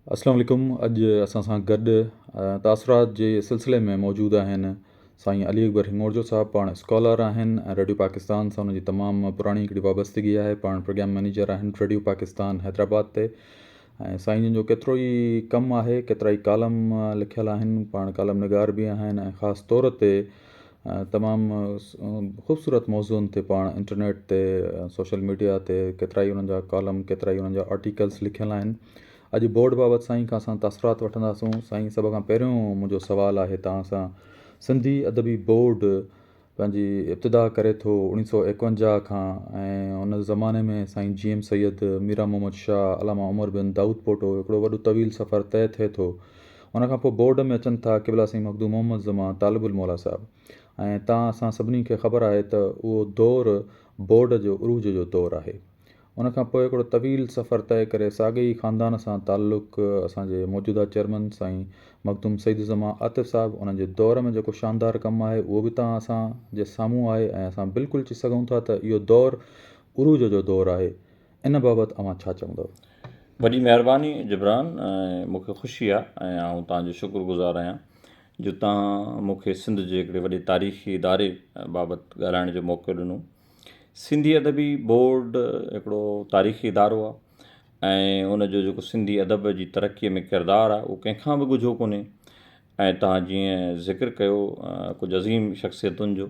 अस्सलाम वालेकुम। अॼु असां सां गॾु तासुरात जे सिलसिले में मौजूदु आहिनि साईं अली अकबर हिंगोरजो साहब। पाण स्कॉलर आहिनि ऐं रेडियो पाकिस्तान सां उनजी तमामु पुराणी हिकिड़ी वाबस्तगी आहे। पाण प्रोग्राम मैनेजर आहिनि रेडियो पाकिस्तान हैदराबाद ते। ऐं साईं जन जो केतिरो ई कमु आहे, केतिरा ई कालम लिखियलु आहिनि, पाण कालम निगार बि आहिनि ऐं ख़ासि तौर ते तमामु ख़ूबसूरत मौज़ूअनि ते पाण इंटरनेट ते सोशल मीडिया ते केतिरा ई उन्हनि जा कालम, केतिरा ई उन्हनि जा आर्टिकल्स लिखियलु आहिनि। अॼु बोर्ड बाबति साईं खां असां तासुरात वठंदासूं। साईं, सभ खां पहिरियों मुंहिंजो सुवालु आहे तव्हां सां, सिंधी अदबी बोर्ड पंहिंजी इब्तिदा करे थो 1951 खां, ऐं उन ज़माने में साईं GM सैयद, मीरा मोहम्मद शाह, अलामा उमर बिन दाऊद पोटो, हिकिड़ो वॾो तवील सफ़र तय थिए थो। उन खां पोइ बोर्ड में अचनि था क़िबला साईं मखदूम मोहम्मद ज़मा, तालिबुल मौला साहिबु। ऐं तव्हां असां सभिनी खे ख़बर आहे त उहो दौरु बोर्ड जो उरूज जो दौरु आहे। उन खां पोइ हिकिड़ो तवील सफ़र तय करे साॻे ई ख़ानदान सां ताल्लुक़ु असांजे मौजूदा चेयरमैन साईं मखदूम सईद ज़मा आतिफ़ साहिबु, उन्हनि जे दौर में जेको शानदार कमु आहे उहो बि तव्हां असांजे साम्हूं आहे। ऐं असां बिल्कुलु चई सघूं था त इहो दौरु उरूज जो दौरु आहे। इन बाबति अव्हां छा चवंदव? वॾी महिरबानी जिब्रान, ऐं मूंखे ख़ुशी आहे ऐं आउं तव्हांजो शुक्रगुज़ार आहियां जो तव्हां मूंखे सिंध जे हिकिड़े वॾे तारीख़ी इदारे बाबति ॻाल्हाइण जो मौक़ो ॾिनो। सिंधी अदबी बोर्ड हिकिड़ो तारीख़ी इदारो आहे ऐं उनजो जेको सिंधी अदब जी तरक़ीअ में किरदारु आहे उहो कंहिंखां बि ॻुझो कोन्हे। ऐं तव्हां जीअं ज़िक्र कयो कुझु अज़ीम शख़्सियतुनि जो,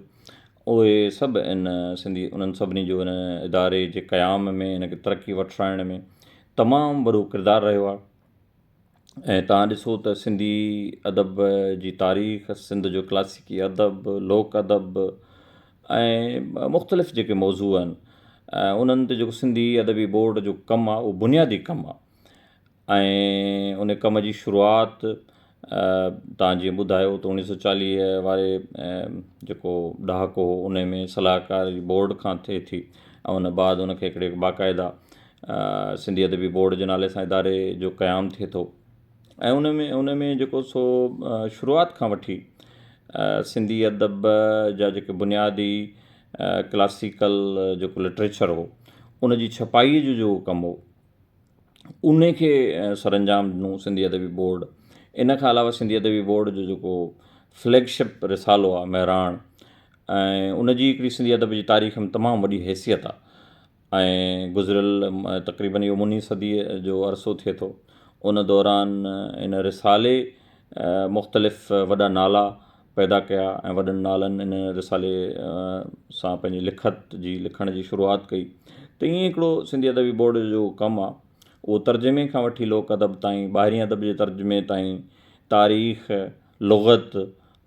उहे सभु इन सिंधी उन्हनि सभिनी जो इन इदारे जे क़याम में, इनखे तरक़ी वठाइण में तमामु वॾो किरदारु रहियो आहे। ऐं तव्हां ॾिसो त सिंधी अदब जी तारीख़, सिंध जो क्लासिकी अदब, लोक अदब ऐं मुख़्तलिफ़ जेके मौज़ू आहिनि, उन्हनि ते जेको सिंधी अदबी बोर्ड जो कमु आहे उहो बुनियादी कमु आहे। ऐं उन कम जी शुरूआति तव्हां जीअं ॿुधायो त 1940 वारे जेको ॾहाको हो उन में सलाहकारी बोर्ड खां थिए थी, ऐं उन बाद उनखे हिकिड़े बाक़ाइदा सिंधी अदबी बोर्ड जे नाले सां इदारे जो क़यामु थिए थो। ऐं उन में जेको सो शुरूआति खां वठी सिंधी अदब जा जेके बुनियादी क्लासिकल जेको लिटरेचर हो, उन जी छपाईअ जो कमु हो, उन खे सरअंजाम ॾिनो सिंधी अदबी बोर्ड। इन खां अलावा सिंधी अदबी बोर्ड जो जेको फ्लैगशिप रिसालो आहे महिराण, ऐं उन जी हिकिड़ी सिंधी अदब जी तारीख़ में तमामु वॾी हैसियत आहे। ऐं गुज़िरियल तक़रीबन इहो 19 सदीअ जो अरसो थिए थो। उन दौरान इन रिसाले मुख़्तलिफ़ वॾा नाला पैदा कया ऐं वॾनि नालनि इन रिसाले सां पंहिंजी लिखण जी शुरूआति कई। त ईअं हिकिड़ो सिंधी अदबी बोर्ड जो कमु आहे, उहो तर्जुमे खां वठी लोक अदब ताईं, ॿाहिरीं अदब जे तर्जुमे ताईं, तारीख़, लुग़त,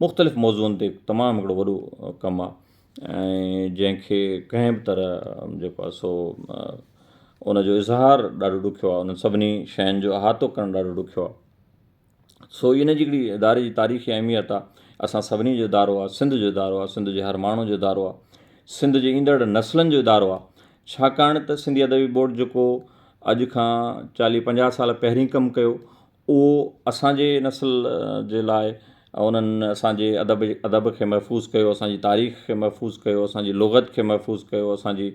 मुख़्तलिफ़ मौज़ूअनि ते तमामु हिकिड़ो वॾो कमु आहे। ऐं जंहिंखे कंहिं बि तरह जेको आहे सो उनजो इज़हार ॾाढो ॾुखियो आहे, उन सभिनी शयुनि जो अहातो करणु ॾाढो ॾुखियो आहे। सो इन जी हिकिड़ी इदारे जी तारीख़ी अहमियत आहे। असां सभिनी जो इदारो आहे, सिंध जो इदारो आहे, सिंध जे हर माण्हू जो इदारो आहे, सिंध जे ईंदड़ नस्लनि जो इदारो आहे। छाकाणि त सिंधी अदबी बोर्ड जेको अॼु खां 40-50 साल पहिरीं कमु कयो, उहो असांजे नस्ल जे लाइ उन्हनि असांजे अदब खे महफ़ूज़ कयो, असांजी तारीख़ खे महफ़ूज़ कयो, असांजी लुग़त खे महफ़ूज़ कयो, असांजी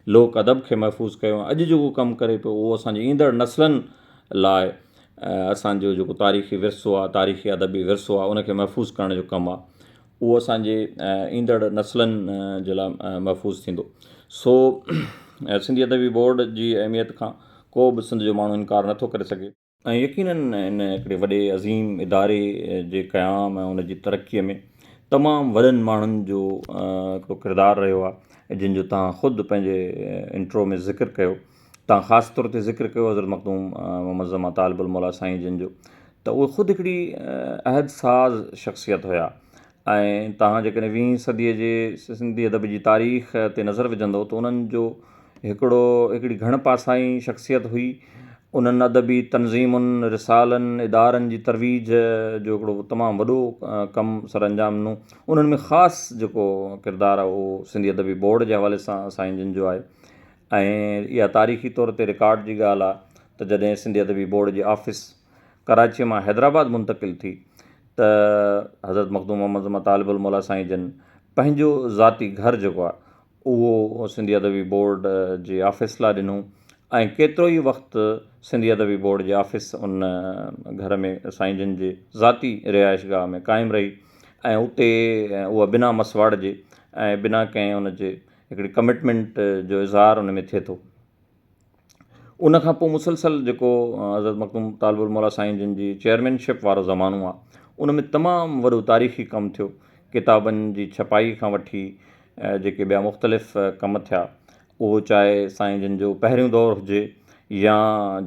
लोक अदब खे महफ़ूज़ कयो। अॼु जेको कमु करे पियो उहो असांजे ईंदड़ नस्लनि लाइ असांजो जेको तारीख़ी विरसो आहे, तारीख़ी अदबी विरसो आहे, उनखे महफ़ूज़ करण जो कमु आहे, उहो असांजे ईंदड़ नस्लनि जे लाइ महफ़ूज़ थींदो। सो सिंधी अदबी बोर्ड जी अहमियत खां को बि सिंध जो माण्हू इनकार नथो करे सघे। ऐं यकीनन इन हिकिड़े वॾे अज़ीम इदारे जे क़याम ऐं उन जी तरक़ीअ में तमामु वॾनि माण्हुनि जो हिकिड़ो किरदारु रहियो आहे, जिन जो तव्हां ख़ुदि पंहिंजे इंट्रो में ज़िक्र कयो। तव्हां ख़ासि तौर ते ज़िक्र कयो हज़रत मखदूम मोहम्मद ज़मा तालिबुल मौला साईं जिन जो, त उहे ख़ुदि हिकिड़ी अहद साज़ शख़्सियत हुया। ऐं तव्हां जेकॾहिं 20 सदीअ जे सिंधी अदब जी तारीख़ ते नज़र विझंदव त उन्हनि जो हिकिड़ी घण पासाई शख़्सियत हुई। उन्हनि अदबी तनज़ीमुनि, रिसालनि, इदारनि जी तरवीज जो हिकिड़ो तमामु वॾो कमु सरअंजाम ॾिनो। उन्हनि में ख़ासि जेको किरदारु आहे उहो सिंधी अदबी बोर्ड जे हवाले सां साईं जिन जो आहे। ऐं इहा तारीख़ी तौर ते रिकॉर्ड जी ॻाल्हि आहे त जॾहिं सिंधी अदबी बोर्ड जी ऑफ़िस कराचीअ मां हैदराबाद मुंतक़िल थी, त हज़रत मखदूम मोहम्मद ज़मा तालिबुल मौला साईं जिन पंहिंजो ज़ाती घरु जेको आहे उहो सिंधी अदबी बोर्ड जे ऑफ़िस लाइ ॾिनो। ऐं केतिरो ई वक़्तु सिंधी अदबी बोर्ड जे ऑफिस उन घर में साईं जन जे ज़ाती रिहाइशगाह में क़ाइमु रही ऐं उते उहा बिना मसवाड़ जे ऐं बिना कंहिं उन जे हिकिड़ी कमिटमेंट जो इज़हार उन में थिए थो। उन खां पोइ मुसलसल जेको हज़रत मखदूम तालिबुल मौला साईं जिन जी चेयरमैनशिप वारो ज़मानो आहे, उन में तमामु वॾो तारीख़ी कमु थियो। किताबनि जी छपाई खां वठी जेके ॿिया मुख़्तलिफ़ कम थिया, उहो चाहे साईं जिन जो पहिरियों दौरु हुजे या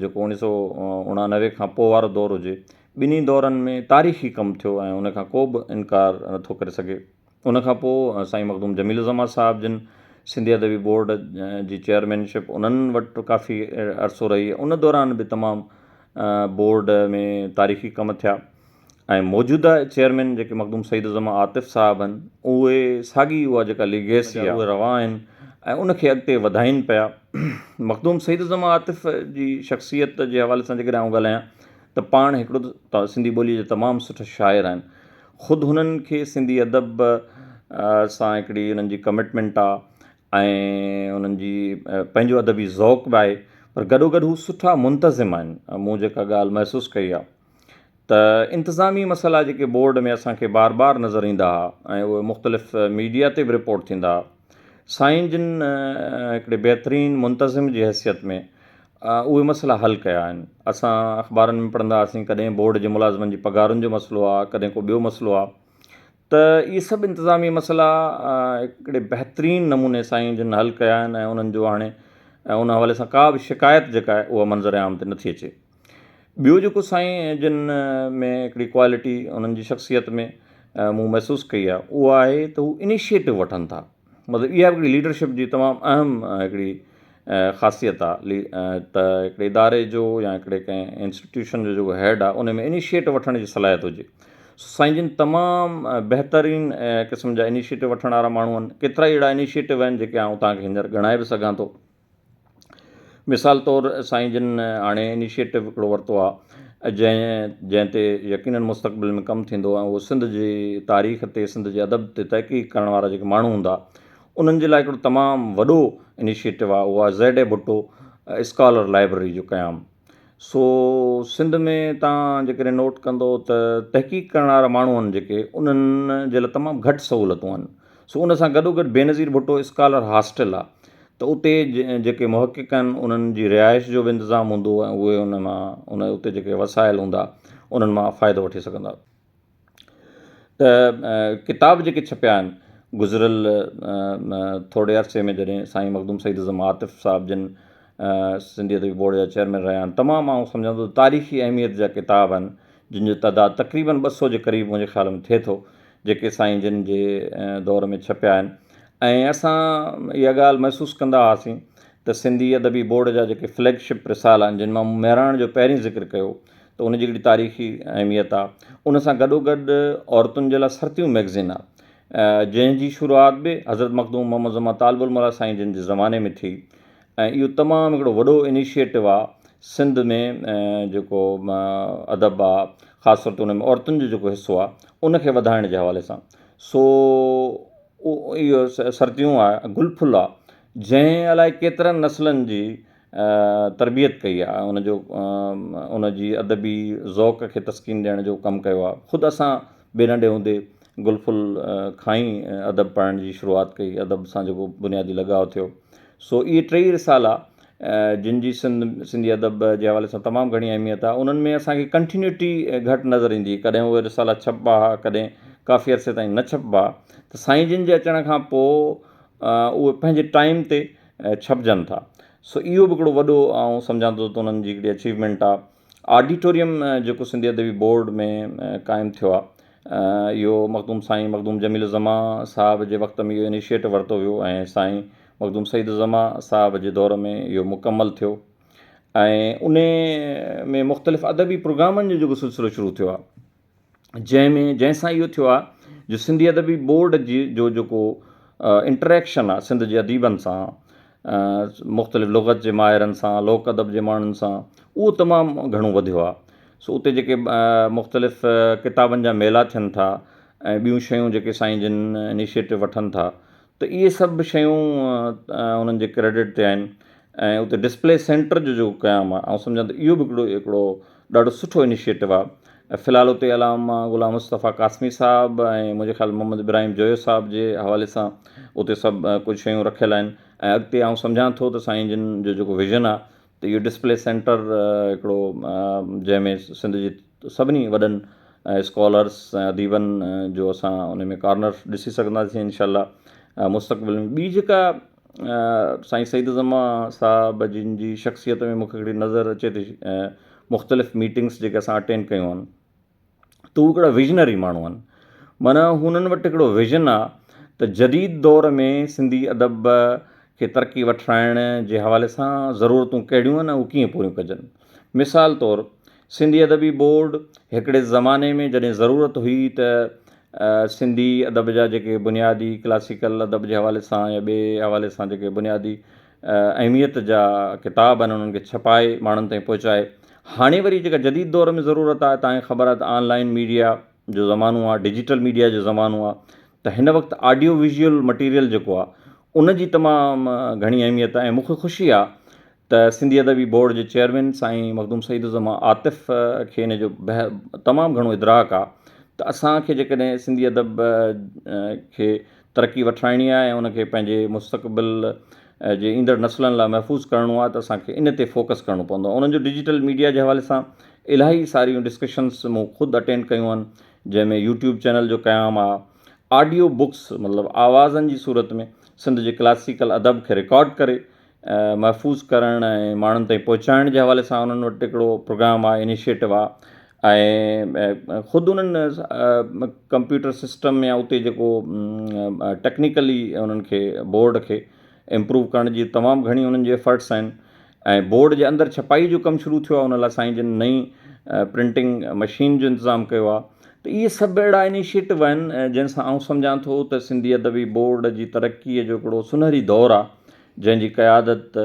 जेको 1999 खां पोइ वारो दौरु हुजे, ॿिन्ही दौरनि में तारीख़ी कमु थियो ऐं उन खां को बि इनकार नथो करे सघे। उन खां पोइ साईं मखदूम जमील ज़मा साहिब जिन सिंधी अदबी बोर्ड जी चेयरमैनशिप उन्हनि वटि काफ़ी अरसो रही। उन दौरान बि तमामु बोर्ड में तारीख़ी कम थिया ऐं मौजूदा चेयरमैन जेके मखदूम सईद ज़मा आतिफ़ साहिब आहिनि, उहे साॻी उहा जेका लीगेसी आहे उहे रवा आहिनि ऐं उनखे अॻिते वधाइनि पिया। मखदूम सईद ज़मा आतिफ़ जी शख़्सियत जे हवाले सां जेकॾहिं आउं ॻाल्हायां त पाण हिकिड़ो त सिंधी ॿोलीअ जा तमामु सुठा शाइर आहिनि। ख़ुदि हुननि खे सिंधी अदब सां हिकिड़ी उन्हनि जी कमिटमेंट आहे ऐं उन्हनि जी पंहिंजो अदबी ज़ौक़ बि आहे, पर गॾोगॾु हू सुठा मुंतज़िम आहिनि। मूं जेका ॻाल्हि महसूसु कई आहे त इंतिज़ामी मसइला जेके बोर्ड में असांखे बार बार नज़र ईंदा हुआ ऐं उहे मुख़्तलिफ़ मीडिया ते बि रिपोर्ट थींदा हुआ, साईं जिन हिकिड़े बहितरीनु मुंतज़िम जी हैसियत में उहे मसइला हल कया आहिनि। असां अख़बारनि में पढ़ंदा हुआसीं, कॾहिं बोर्ड जे मुलाज़िमनि जी पघारुनि जो मसइलो आहे, कॾहिं को ॿियो मसइलो आहे, त इहे सभु इंतिज़ामी मसइला हिकिड़े बहितरीनु नमूने साईं जिन हल कया आहिनि ऐं उन्हनि जो हाणे उन हवाले सां का बि शिकायत जेका आहे उहा मंज़र आम ते नथी अचे। ॿियो जेको साईं जिन में हिकिड़ी क्वालिटी उन्हनि जी शख़्सियत में मूं महसूसु कई आहे, उहा आहे त हू इनिशिएटिव वठनि था। मतिलबु इहा हिकिड़ी लीडरशिप जी तमामु अहम हिकिड़ी ख़ासियत आहे त हिकिड़े इदारे जो या हिकिड़े कंहिं इंस्टीट्यूशन जो जेको हेड आहे, उन में इनिशिएटिव वठण जी सलाहियत हुजे। साईं जिन तमामु बहितरीनु क़िस्म जा इनिशिएटिव वठण वारा माण्हू आहिनि। केतिरा ई अहिड़ा इनिशिएटिव आहिनि जेके आउं तव्हांखे हींअर ॻणाए बि सघां थो। मिसाल तौरु साईं जिन हाणे इनिशिएटिव हिकिड़ो वरितो आहे जंहिं ते यकीननि मुस्तक़बिल में कमु थींदो ऐं उहो सिंध जी तारीख़ ते, सिंध जे अदब ते तहक़ीक़ करण वारा जेके माण्हू हूंदा, उन्हनि जे लाइ हिकिड़ो तमामु वॾो इनिशिएटिव आहे, उहा ज़ैड भुट्टो स्कॉलर लाइब्रेरी जो क़यामु। सो सिंध में तव्हां जेकॾहिं नोट कंदो त तहक़ीक़ करण वारा माण्हू आहिनि जेके, उन्हनि जे लाइ तमामु घटि सहूलियतूं आहिनि। सो उन सां गॾोगॾु बेनज़ीर भुट्टो स्कॉलर हॉस्टल आहे, त उते जेके मुहक़िक़ आहिनि उन्हनि जी रिहाइश जो बि इंतिज़ामु हूंदो ऐं उहे उन मां उते जेके वसाइल हूंदा उन्हनि मां फ़ाइदो वठी सघंदा। त किताब जेके छपिया आहिनि गुज़िरियल थोरे अरसे में, जॾहिं साईं मखदूम सईद ज़मा आतिफ़ साहिब जिन सिंधी अदबी बोर्ड जा चेयरमैन रहिया आहिनि, तमामु आउं सम्झां थो तारीख़ी अहमियत जा किताब आहिनि, जिन जो तइदादु तक़रीबन 200 जे क़रीब मुंहिंजे ख़्याल में थिए थो, जेके साईं जिन जे दौर में छपिया आहिनि। ऐं असां इहा ॻाल्हि महसूसु कंदा हुआसीं त सिंधी अदबी बोर्ड जा जेके फ्लैगशिप रिसाला आहिनि, जिन मां महिराण जो पहिरीं ज़िक्र कयो, त उन जी हिकिड़ी तारीख़ी अहमियत आहे। उन सां गॾोगॾु औरतुनि जे लाइ सरतियूं मैगज़ीन आहे, जंहिंजी शुरूआति बि हज़रत मखदूम मोहम्मद ज़मा तालिबुल मौला साईं जिन जे ज़माने में थी ऐं इहो तमामु हिकिड़ो वॾो इनिशिएटिव आहे सिंध में जेको अदब आहे, ख़ासि तौर ते उन में औरतुनि जो जेको हिसो आहे उनखे वधाइण जे हवाले सां। सो इहो सरतियूं आहे, गुलफुल आहे, जंहिं अलाए केतिरनि नसलनि जी तरबियत कई आहे, उन जी अदबी ज़ौक़ खे तस्कीन ॾियण जो कमु कयो आहे। ख़ुदि असां बेनंढे हूंदे गुलफुल खां ई अदब पढ़ण जी शुरूआति कई, अदब सां जेको बुनियादी लॻाव थियो। सो इहे टई रिसाला जिन जी सिंधी अदब जे हवाले सां तमामु घणी अहमियत आहे, उन्हनि में असांखे कंटिन्यूटी घटि नज़र ईंदी, कॾहिं उहे रिसाला छपबा हुआ, कॾहिं काफ़ी अरसे ताईं न छपबा। त साईं जिन जे अचण खां पोइ उहे पंहिंजे टाइम ते छपजनि था। सो इहो बि हिकिड़ो वॾो ऐं सम्झां थो त उन्हनि जी हिकिड़ी अचीवमेंट आहे। ऑडिटोरियम जेको सिंधी अदबी बोर्ड में क़ाइमु थियो आहे, इहो मखदूम साईं मखदूम जमील ज़मा साहिब जे वक़्त में इहो इनिशिएटिव वरितो वियो ऐं साईं मखदूम सईद ज़मा साहिब जे दौर में इहो मुकमल थियो ऐं उन में मुख़्तलिफ़ अदबी प्रोग्रामनि जो जेको सिलसिलो शुरू थियो आहे, जंहिंसां इहो थियो आहे जो सिंधी अदबी बोर्ड जो जेको इंटरेक्शन आहे सिंध जे अदीबनि सां, मुख़्तलिफ़ लुग़त जे माहिरनि सां, लोक अदब जे माण्हुनि सां, उहो तमामु घणो वधियो आहे। सो उते जेके मुख़्तलिफ़ किताबनि जा मेला थियनि था ऐं ॿियूं शयूं जेके साईं जिन इनिशिएटिव वठनि था, त इहे सभु शयूं उन्हनि जे क्रेडिट ते आहिनि ऐं उते डिस्प्ले सेंटर जो क़यामु आहे, ऐं सम्झां त इहो बि हिकिड़ो ॾाढो सुठो इनिशिएटिव आहे। फ़िलहालु उते अलामा ग़ुलाम मुस्तफ़ा कासमी साहब ऐं मुंहिंजे ख़्याल मोहम्मद इब्राहिम जोयो साहब जे हवाले सां उते सभु कुझु शयूं रखियल आहिनि। ऐं अॻिते आउं सम्झां थो त साईं जिन जो जेको विज़न आहे त इहो डिस्प्ले सेंटर हिकिड़ो जंहिंमें सिंध जी सभिनी वॾनि स्कॉलर्स ऐं अदीबनि जो असां उन में कॉर्नर ॾिसी सघंदासीं इंशाअल्लाह मुस्तक़बिल में। ॿी जेका साईं सईद ज़मा साहब जिन जी शख़्सियत में मूंखे हिकिड़ी नज़र अचे थी मुख़्तलिफ़ मीटिंग्स जेके असां अटेंड कयूं आहिनि त उहे हिकिड़ा विजनरी माण्हू आहिनि। माना हुननि वटि हिकिड़ो विज़न आहे त जदीद दौर में सिंधी अदब खे तरक़ी वठाइण जे हवाले सां ज़रूरतूं कहिड़ियूं आहिनि ऐं उहे कीअं पूरियूं कजनि। मिसाल तौरु सिंधी अदबी बोर्ड हिकिड़े ज़माने में जॾहिं ज़रूरत हुई त सिंधी अदब जा जेके बुनियादी क्लासिकल अदब जे हवाले सां या ॿिए हवाले सां जेके बुनियादी अहमियत जा किताब आहिनि उन्हनि खे छपाए माण्हुनि ताईं पहुचाए। हाणे वरी जेका जदीद दौर में ज़रूरत आहे, तव्हांखे ख़बर आहे त ऑनलाइन मीडिया जो ज़मानो आहे, डिजिटल मीडिया जो ज़मानो आहे, त हिन वक़्तु ऑडियो विजुअल मटीरियल जेको आहे उन जी तमामु घणी अहमियत आहे। ऐं मूंखे ख़ुशी आहे त सिंधी अदबी बोर्ड जे चेयरमैन साईं मखदूम सईद ज़मा आतिफ़ खे इन जो तमामु घणो इदराक आहे त असांखे जेकॾहिं सिंधी अदब खे तरक़ी वठाइणी आहे ऐं उनखे पंहिंजे मुस्तक़बिल जे ईंदड़ नसलनि लाइ महफ़ूज़ करिणो आहे त असांखे इन ते फोकस करिणो पवंदो आहे। उन्हनि जो डिजिटल मीडिया जे हवाले सां इलाही सारियूं डिस्कशन्स मूं ख़ुदि अटेंड कयूं आहिनि, जंहिंमें यूट्यूब चैनल जो क़यामु आहे, ऑडियो बुक्स मतिलबु आवाज़नि जी सूरत में सिंध जे क्लासिकल अदब खे रिकॉर्ड करे महफ़ूज़ करणु ऐं माण्हुनि ताईं पहुचाइण जे हवाले सां उन्हनि वटि हिकिड़ो प्रोग्राम आहे, इनिशिएटिव आहे। ऐं ख़ुदि उन्हनि कंप्यूटर सिस्टम या उते जेको टेक्निकली उन्हनि खे बोर्ड खे इम्प्रूव करण जी तमामु घणी उन्हनि जी एफर्ट्स आहिनि। ऐं बोर्ड जे अंदरि छपाई जो कमु शुरू थियो आहे, उन लाइ साईं जिन नई प्रिंटिंग मशीन जो इंतज़ामु कयो आहे। त इहे सभु अहिड़ा इनिशिएटिव आहिनि जंहिंसां आउं सम्झां थो त सिंधी अदबी बोर्ड जी तरक़ीअ जो हिकिड़ो सुनहरी दौरु आहे, जंहिंजी क़यादत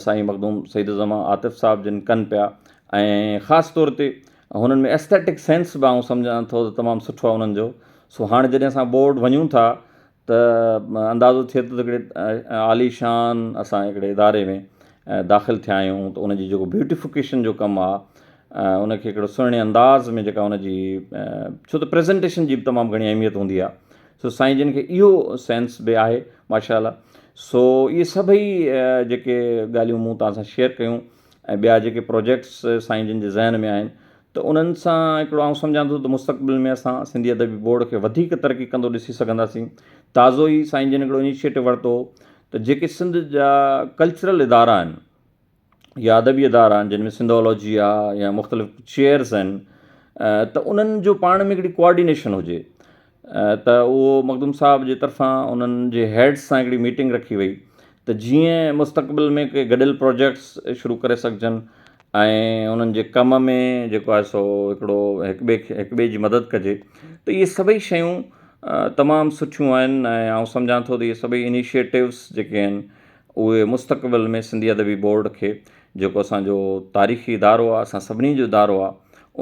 साईं मखदूम सईद ज़मा आतिफ़ साहब जिन कनि पिया। ऐं ख़ासि तौर ते हुननि में एस्थेटिक सेंस बि आउं सम्झां थो त तमामु सुठो आहे उन्हनि जो। सो हाणे जॾहिं असां बोर्ड वञूं था त अंदाज़ो थिए थो त हिकिड़े आलीशान असां हिकिड़े इदारे में दाख़िलु थिया आहियूं, त उनजी जेको ब्यूटिफिकेशन जो कमु आहे उनखे हिकिड़ो सुहिणे अंदाज़ में जेका उनजी छो त प्रेज़ेंटेशन जी बि तमामु घणी अहमियत हूंदी आहे। सो साईं जिन खे इहो सेंस बि आहे माशाअल्लाह। सो इहे सभई जेके ॻाल्हियूं मूं तव्हां सां शेयर कयूं ऐं ॿिया जेके प्रोजेक्ट्स साईं जिन जे ज़हन में आहिनि त उन्हनि सां हिकिड़ो आउं सम्झां थो त मुस्तक़बिल में असां सिंधी अदबी बोर्ड खे वधीक तरक़ी कंदो ॾिसी सघंदासीं। ताज़ो ई साईं जिन हिकिड़ो इनिशिएटिव वरितो त जेके सिंध जा कल्चरल इदारा आहिनि या अदबी इदारा आहिनि, जिन में सिंधोलॉजी आहे या मुख़्तलिफ़ चेयर्स आहिनि, त उन्हनि जो पाण में हिकिड़ी कोऑर्डिनेशन हुजे। त उहो मखदूम साहब जे तरफ़ां उन्हनि जे हेड्स सां हिकिड़ी मीटिंग रखी वई त जीअं मुस्तक़बिल में के गॾियल प्रोजेक्ट्स शुरू करे सघजनि ऐं उन्हनि जे कम में जेको आहे सो हिकिड़ो हिक ॿिए जी मदद कजे। त इहे सभई शयूं तमामु सुठियूं आहिनि ऐं आउं सम्झां थो त इहे सभई इनिशिएटिव्स जेके आहिनि उहे मुस्तक़बिल में सिंधी अदबी बोर्ड खे जेको असांजो तारीख़ी इदारो आहे, असां सभिनी जो इदारो आहे,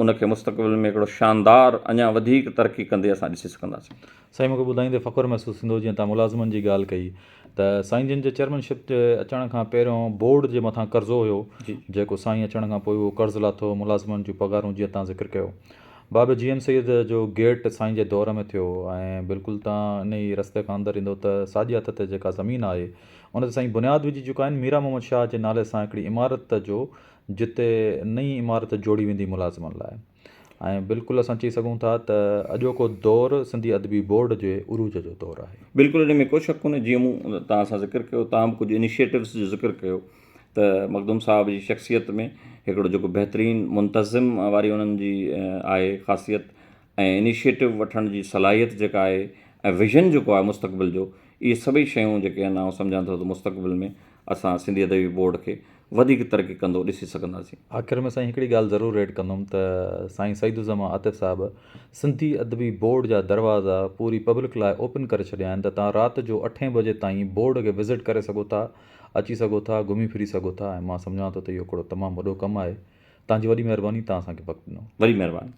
उनखे मुस्तक़बिल में हिकिड़ो शानदार अञा वधीक तरक़ी कंदे असां ॾिसी सघंदासीं। साईं मूंखे ॿुधाईंदे फ़ख़ुरु महसूसु थींदो जीअं तव्हां मुलाज़िमनि जी ॻाल्हि कई त साईं जिन जे चेयरमैनशिप ते अचण खां पहिरियों बोर्ड जे मथां कर्ज़ो हुयो, जेको साईं अचण खां पोइ उहो कर्ज़ु लाथो, मुलाज़िमनि जूं पघारूं जीअं तव्हां ज़िक्र कयो। बाबा जी एम सैयद जो गेट साईं जे दौर में थियो ऐं बिल्कुलु तव्हां इन ई रस्ते खां अंदरि ईंदो त साॼे हथ ते जेका ज़मीन आहे उन ते साईं बुनियादु विझी चुका आहिनि मीरा मोहम्मद शाह जे नाले सां हिकिड़ी इमारत जो, जिते नई इमारत जोड़ी वेंदी मुलाज़िमनि लाइ। ऐं बिल्कुलु असां चई सघूं था त अॼोको दौरु सिंधी अदबी बोर्ड जे उरूज जो दौरु आहे। बिल्कुलु इन में को शक कोन्हे। जीअं मूं तव्हां सां ज़िक्र कयो, तव्हां बि कुझु इनिशिएटिव्स जो ज़िक्र कयो त मखदूम साहब जी शख़्सियत में हिकिड़ो जेको बहितरीनु मुंतज़िम वारी उन्हनि जी आहे ख़ासियत ऐं इनिशिएटिव वठण जी सलाहियत जेका आहे ऐं विज़न जेको आहे मुस्तक़बिल जो, इहे सभई शयूं जेके आहिनि आउं सम्झां थो त मुस्तक़बिल में असां सिंधी अदबी बोर्ड खे वधीक तरक़ी कंदो ॾिसी सघंदासीं। आख़िर में साईं हिकिड़ी ॻाल्हि ज़रूरु ऐड कंदुमि त साईं सईद ज़मा आतिफ़ साहिबु सिंधी अदबी बोर्ड जा दरवाज़ा पूरी पब्लिक लाइ ओपन करे छॾिया आहिनि त तव्हां राति जो 8 बजे ताईं बोर्ड खे विज़िट करे सघो था, अची सघो था, घुमी फिरी सघो था। ऐं मां सम्झां थो त इहो हिकिड़ो तमामु वॾो कमु आहे। तव्हांजी वॾी महिरबानी, तव्हां असांखे वक़्तु ॾिनो। वॾी महिरबानी।